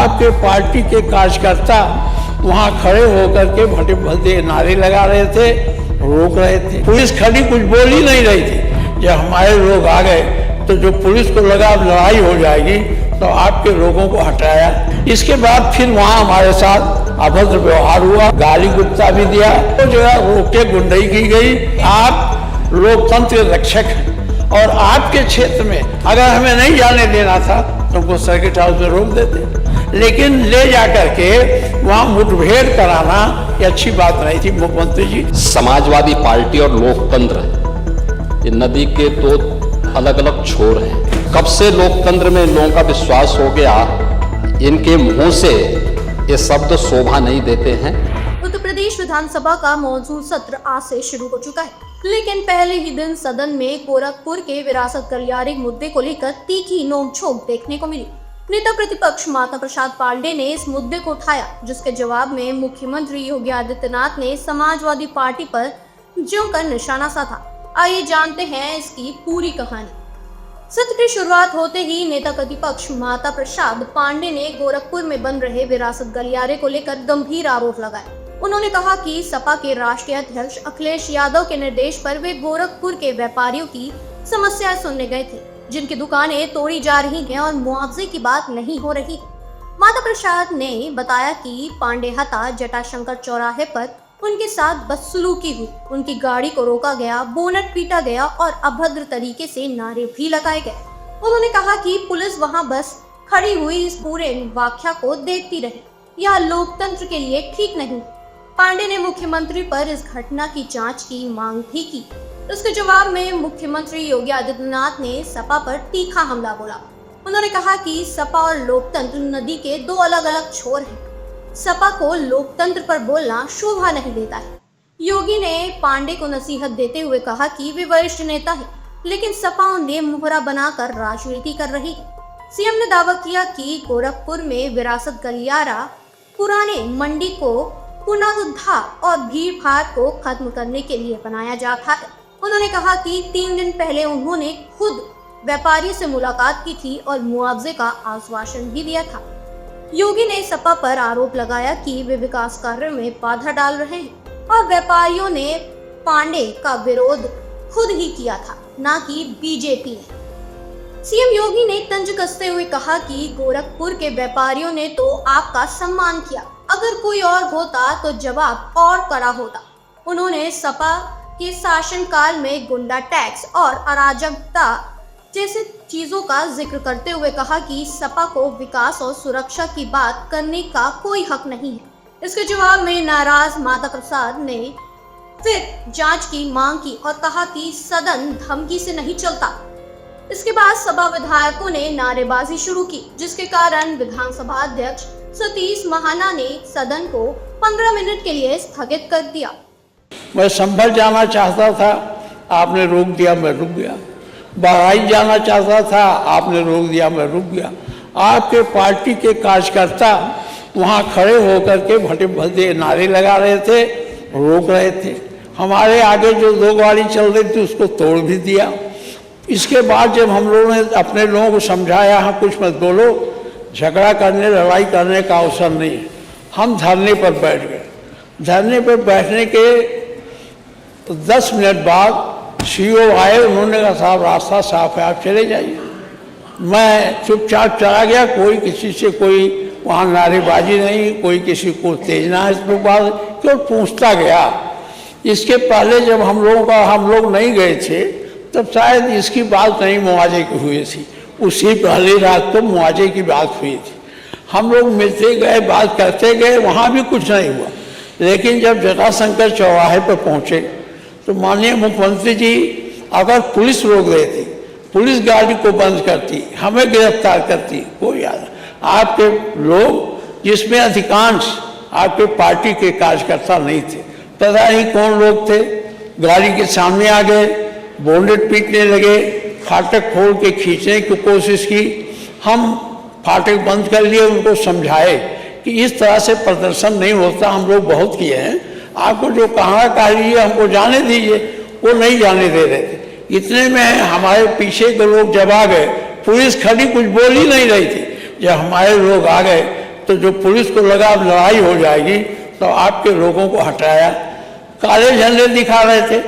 आपके पार्टी के कार्यकर्ता वहाँ खड़े होकर के भटे भटे नारे लगा रहे थे, रोक रहे थे। पुलिस खड़ी कुछ बोल ही नहीं रही थी। जब हमारे लोग आ गए तो जो पुलिस को लगा अब लड़ाई हो जाएगी तो आपके लोगों को हटाया। इसके बाद फिर वहाँ हमारे साथ अभद्र व्यवहार हुआ, गाली गुप्ता भी दिया, तो जो है रोक के गुंडई की गई। आप लोकतंत्र रक्षक हैं और आपके क्षेत्र में अगर हमें नहीं जाने देना था तो हमको सर्किट हाउस में रोक देते, लेकिन ले जा करके वहाँ मुठभेड़ कराना ये अच्छी बात नहीं थी। मुख्यमंत्री जी, समाजवादी पार्टी और लोकतंत्र ये नदी के दो अलग अलग छोर हैं। कब से लोकतंत्र में लोगों का विश्वास हो गया, इनके मुंह से ये शब्द शोभा नहीं देते हैं। उत्तर प्रदेश विधानसभा का मॉनसून सत्र आज से शुरू हो चुका है, लेकिन पहले ही दिन सदन में गोरखपुर के विरासत गलियारे मुद्दे को लेकर तीखी नोकझोंक देखने को मिली। नेता प्रतिपक्ष माता प्रसाद पांडे ने इस मुद्दे को उठाया, जिसके जवाब में मुख्यमंत्री योगी आदित्यनाथ ने समाजवादी पार्टी पर जमकर निशाना साधा। आइए जानते हैं इसकी पूरी कहानी। सत्र की शुरुआत होते ही नेता प्रतिपक्ष माता प्रसाद पांडे ने गोरखपुर में बन रहे विरासत गलियारे को लेकर गंभीर आरोप लगाए। उन्होंने कहा कि सपा के राष्ट्रीय अध्यक्ष अखिलेश यादव के निर्देश पर वे गोरखपुर के व्यापारियों की समस्याएं सुनने गए थे, जिनकी दुकानें तोड़ी जा रही हैं और मुआवजे की बात नहीं हो रही। माता प्रसाद ने बताया कि पांडेहता जटाशंकर चौराहे पर उनके साथ बदसलूकी हुई, उनकी गाड़ी को रोका गया, बोनट पीटा गया और अभद्र तरीके से नारे भी लगाए गए। उन्होंने कहा कि पुलिस वहां बस खड़ी हुई इस पूरे वाकया को देखती रही, यह लोकतंत्र के लिए ठीक नहीं। पांडे ने मुख्यमंत्री पर इस घटना की जांच की मांग भी की। उसके जवाब में मुख्यमंत्री योगी आदित्यनाथ ने सपा पर तीखा हमला बोला। उन्होंने कहा कि सपा और लोकतंत्र नदी के दो अलग अलग छोर हैं। सपा को लोकतंत्र पर बोलना शोभा नहीं देता है। योगी ने पांडे को नसीहत देते हुए कहा कि वे वरिष्ठ नेता हैं, लेकिन सपा उन्हें मोहरा बनाकर राजनीति कर रही है। सीएम ने दावा किया कि गोरखपुर में विरासत गलियारा पुराने मंडी को पुनरुद्धार और भीड़ भाड़ को खत्म करने के लिए बनाया जाता है। उन्होंने कहा कि 3 दिन पहले उन्होंने खुद व्यापारी से मुलाकात की थी और मुआवजे का आश्वासन भी दिया था। योगी ने सपा पर आरोप लगाया कि वे विकास कार्यों में बाधा डाल रहे हैं और व्यापारियों ने पांडे का विरोध खुद ही किया था, न कि बीजेपी ने। सीएम योगी ने तंज कसते हुए कहा कि गोरखपुर के व्यापारियों ने तो आपका सम्मान किया, अगर कोई और होता तो जवाब और कड़ा होता। उन्होंने सपा के शासनकाल में गुंडा टैक्स और अराजकता जैसे चीजों का जिक्र करते हुए कहा कि सपा को विकास और सुरक्षा की बात करने का कोई हक नहीं है। इसके जवाब में नाराज माता प्रसाद ने फिर जांच की मांग की और कहा कि सदन धमकी से नहीं चलता। इसके बाद सपा विधायकों ने नारेबाजी शुरू की, जिसके कारण विधानसभा अध्यक्ष सतीश महाना ने सदन को 15 मिनट के लिए स्थगित कर दिया। मैं संभल जाना चाहता था, आपने रोक दिया, मैं रुक गया। बहराइच जाना चाहता था, आपने रोक दिया, मैं रुक गया। आपके पार्टी के कार्यकर्ता वहाँ खड़े होकर के भटे भटे नारे लगा रहे थे, रोक रहे थे। हमारे आगे जो 2 गाड़ी चल रही थी उसको तोड़ भी दिया। इसके बाद जब हम लोगों ने अपने लोगों को समझाया, हाँ कुछ मत बोलो, झगड़ा करने लड़ाई करने का अवसर नहीं है, हम धरने पर बैठ गए। धरने पर बैठने के 10 मिनट बाद सीओ आए, उन्होंने कहा साहब रास्ता साफ है, आप चले जाइए। मैं चुपचाप चला गया, कोई किसी से कोई वहाँ नारेबाजी नहीं, कोई किसी को तेजना इस पर बात क्यों पूछता गया। इसके पहले जब हम लोग नहीं गए थे तब शायद इसकी बात नहीं मुआवजे की हुई थी, उसी पहली रात को मुआवजे की बात हुई थी। हम लोग मिलते गए, बात करते गए, वहाँ भी कुछ नहीं हुआ। लेकिन जब जटाशंकर चौराहे पर पहुँचे तो माननीय मुख्यमंत्री जी अगर पुलिस रोक देती, पुलिस गाड़ी को बंद करती, हमें गिरफ्तार करती, कोई याद। आपके लोग जिसमें अधिकांश आपके पार्टी के कार्यकर्ता नहीं थे, पता नहीं कौन लोग थे, गाड़ी के सामने आ गए, बोनेट पीटने लगे, फाटक खोल के खींचने की कोशिश की। हम फाटक बंद कर लिए, उनको समझाए कि इस तरह से प्रदर्शन नहीं होता, हम लोग बहुत किए हैं, आपको जो कहा लीजिए, हमको जाने दीजिए। वो नहीं जाने दे रहे थे। इतने में हमारे पीछे के लोग जब आ गए, पुलिस खड़ी कुछ बोल ही नहीं रही थी। जब हमारे लोग आ गए तो जो पुलिस को लगा अब लड़ाई हो जाएगी तो आपके लोगों को हटाया। काले झंडे दिखा रहे थे,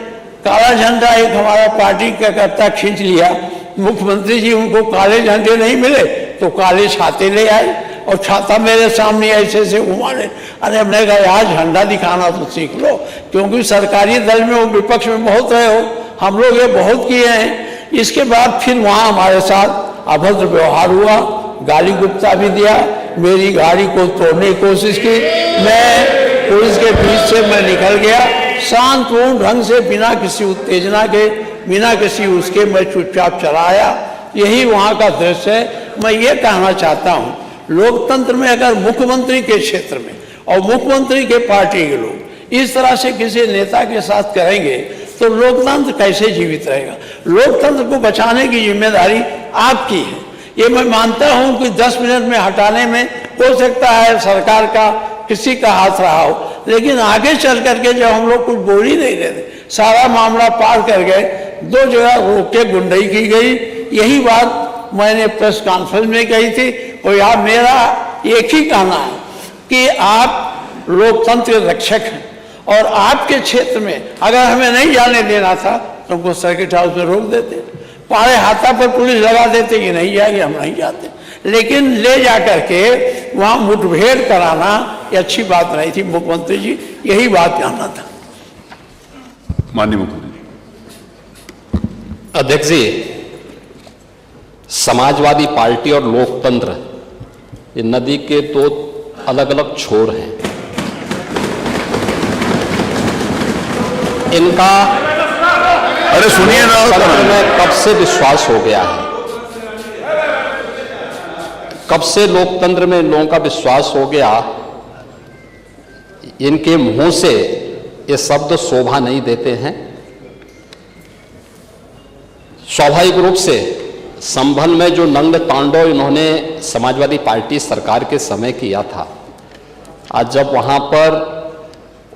काला झंडा एक हमारा पार्टी का करता खींच लिया। मुख्यमंत्री जी उनको काले झंडे नहीं मिले तो काले छाते ले आए और छाता मेरे सामने ऐसे ऐसे घुमाने। अरे हमने कहा यार झंडा दिखाना तो सीख लो, क्योंकि सरकारी दल में वो विपक्ष में बहुत रहे हो, हम लोग ये बहुत किए हैं। इसके बाद फिर वहाँ हमारे साथ अभद्र व्यवहार हुआ, गाली गुप्ता भी दिया, मेरी गाड़ी को तोड़ने की कोशिश की। मैं पुलिस के बीच से मैं निकल गया, शांतपूर्ण ढंग से, बिना किसी उत्तेजना के, बिना किसी उसके मैं चुपचाप चला आया। यही वहाँ का दृश्य है। मैं ये कहना चाहता हूँ, लोकतंत्र में अगर मुख्यमंत्री के क्षेत्र में और मुख्यमंत्री के पार्टी के लोग इस तरह से किसी नेता के साथ करेंगे तो लोकतंत्र कैसे जीवित रहेगा। लोकतंत्र को बचाने की जिम्मेदारी आपकी है। ये मैं मानता हूं कि 10 मिनट में हटाने में हो सकता है सरकार का किसी का हाथ रहा हो, लेकिन आगे चल करके जब हम लोग कुछ बोल ही नहीं रहे थे, सारा मामला पार कर गए, 2 जगह रोक के गुंडाई की गई। यही बात मैंने प्रेस कॉन्फ्रेंस में कही थी। और यार मेरा एक ही कहना है कि आप लोकतंत्र के रक्षक हैं और आपके क्षेत्र में अगर हमें नहीं जाने देना था तो हमको सर्किट हाउस में रोक देते, पारे हाथा पर पुलिस लगा देते कि नहीं जाएंगे, हम नहीं जाते। लेकिन ले जा करके वहाँ मुठभेड़ कराना ये अच्छी बात नहीं थी। मुख्यमंत्री जी यही बात कहना था। माननीय मुख्यमंत्री। अध्यक्ष जी, समाजवादी पार्टी और लोकतंत्र ये नदी के 2 अलग अलग छोर हैं। इनका अरे सुनिए ना, लोकतंत्र में कब से विश्वास हो गया है, कब से लोकतंत्र में लोगों का विश्वास हो गया, इनके मुंह से ये शब्द शोभा नहीं देते हैं। स्वाभाविक रूप से संभल में जो नंग तांडव इन्होंने समाजवादी पार्टी सरकार के समय किया था, आज जब वहां पर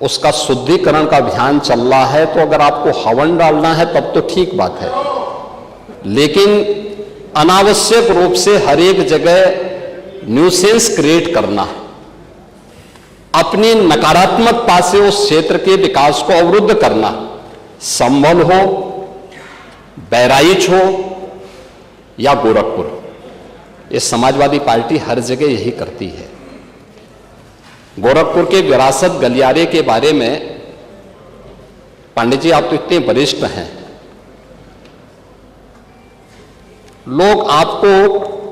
उसका शुद्धिकरण का अभियान चल रहा है तो अगर आपको हवन डालना है तब तो ठीक बात है, लेकिन अनावश्यक रूप से हर एक जगह न्यूसेंस क्रिएट करना, अपनी नकारात्मकता से उस क्षेत्र के विकास को अवरुद्ध करना, संभल हो, बहराइच हो या गोरखपुर, ये समाजवादी पार्टी हर जगह यही करती है। गोरखपुर के विरासत गलियारे के बारे में पांडे जी आप तो इतने वरिष्ठ हैं, लोग आपको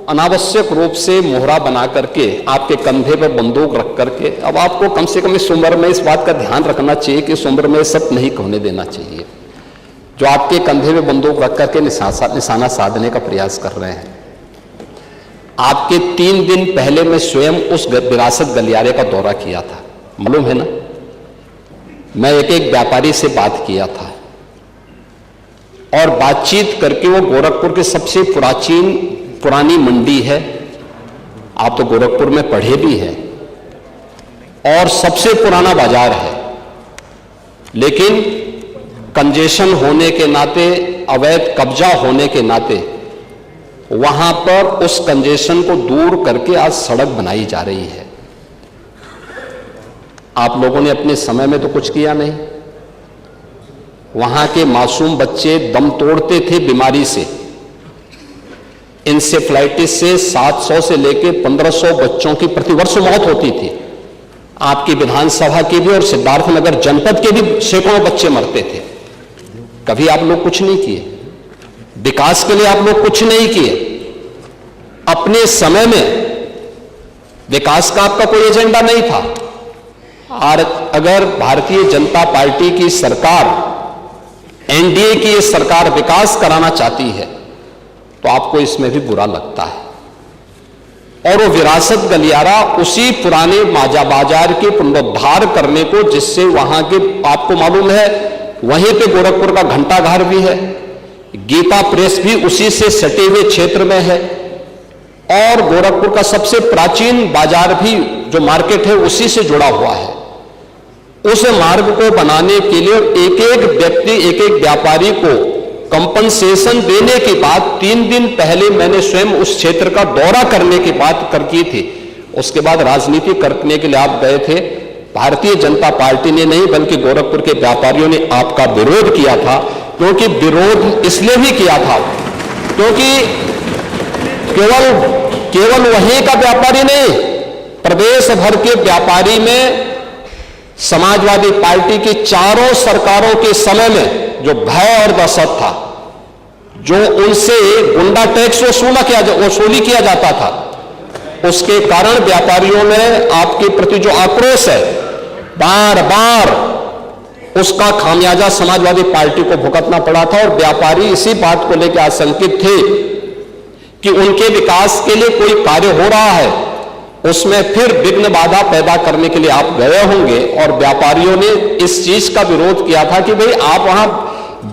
अनावश्यक रूप से मोहरा बना करके आपके कंधे पर बंदूक रख करके, अब आपको कम से कम इस उम्र में इस बात का ध्यान रखना चाहिए कि इस उम्र में सब नहीं होने देना चाहिए, जो आपके कंधे में बंदूक रख करके निशाना साधने का प्रयास कर रहे हैं। आपके 3 दिन पहले मैं स्वयं उस विरासत गलियारे का दौरा किया था, मालूम है ना। मैं एक व्यापारी से बात किया था और बातचीत करके, वो गोरखपुर की सबसे पुरानी मंडी है, आप तो गोरखपुर में पढ़े भी हैं, और सबसे पुराना बाजार है, लेकिन कंजेशन होने के नाते, अवैध कब्जा होने के नाते वहां पर उस कंजेशन को दूर करके आज सड़क बनाई जा रही है। आप लोगों ने अपने समय में तो कुछ किया नहीं। वहां के मासूम बच्चे दम तोड़ते थे बीमारी से, इंसेफ्लाइटिस से 700 से लेकर 1500 बच्चों की प्रतिवर्ष मौत होती थी। आपकी विधानसभा के भी और सिद्धार्थनगर जनपद के भी सैकड़ों बच्चे मरते थे। कभी आप लोग कुछ नहीं किए, विकास के लिए आप लोग कुछ नहीं किए। अपने समय में विकास का आपका कोई एजेंडा नहीं था। और अगर भारतीय जनता पार्टी की सरकार, एनडीए की सरकार विकास कराना चाहती है तो आपको इसमें भी बुरा लगता है। और वो विरासत गलियारा उसी पुराने बाजार के पुनरुद्धार करने को, जिससे वहां के, आपको मालूम है वहीं पे गोरखपुर का घंटाघर भी है, गीता प्रेस भी उसी से सटे हुए क्षेत्र में है, और गोरखपुर का सबसे प्राचीन बाजार भी जो मार्केट है उसी से जुड़ा हुआ है। उस मार्ग को बनाने के लिए एक एक व्यक्ति, एक एक व्यापारी को कंपनसेशन देने के बाद 3 दिन पहले मैंने स्वयं उस क्षेत्र का दौरा करने की बात कर की थी। उसके बाद राजनीति करने के लिए आप गए थे। भारतीय जनता पार्टी ने नहीं बल्कि गोरखपुर के व्यापारियों ने आपका विरोध किया था, क्योंकि विरोध इसलिए भी किया था क्योंकि केवल वहीं का व्यापारी नहीं, प्रदेश भर के व्यापारी में समाजवादी पार्टी की चारों सरकारों के समय में जो भय और दहशत था, जो उनसे गुंडा टैक्स वसूली किया जाता था, उसके कारण व्यापारियों में आपके प्रति जो आक्रोश है, बार बार उसका खामियाजा समाजवादी पार्टी को भुगतना पड़ा था। और व्यापारी इसी बात को लेकर आशंकित थे कि उनके विकास के लिए कोई कार्य हो रहा है, उसमें फिर विघ्न बाधा पैदा करने के लिए आप गए होंगे। और व्यापारियों ने इस चीज का विरोध किया था कि भाई आप वहां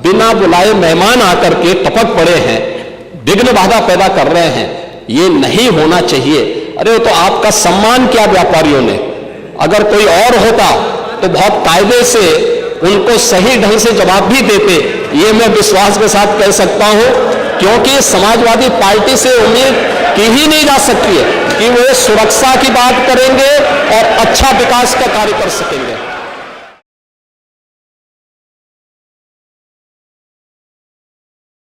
बिना बुलाए मेहमान आकर के टपक पड़े हैं, विघ्न बाधा पैदा कर रहे हैं, ये नहीं होना चाहिए। अरे तो आपका सम्मान किया व्यापारियों ने, अगर कोई और होता तो बहुत कायदे से उनको सही ढंग से जवाब भी देते, ये मैं विश्वास के साथ कह सकता हूं, क्योंकि समाजवादी पार्टी से उम्मीद की ही नहीं जा सकती है कि वो सुरक्षा की बात करेंगे और अच्छा विकास का कार्य कर सकेंगे।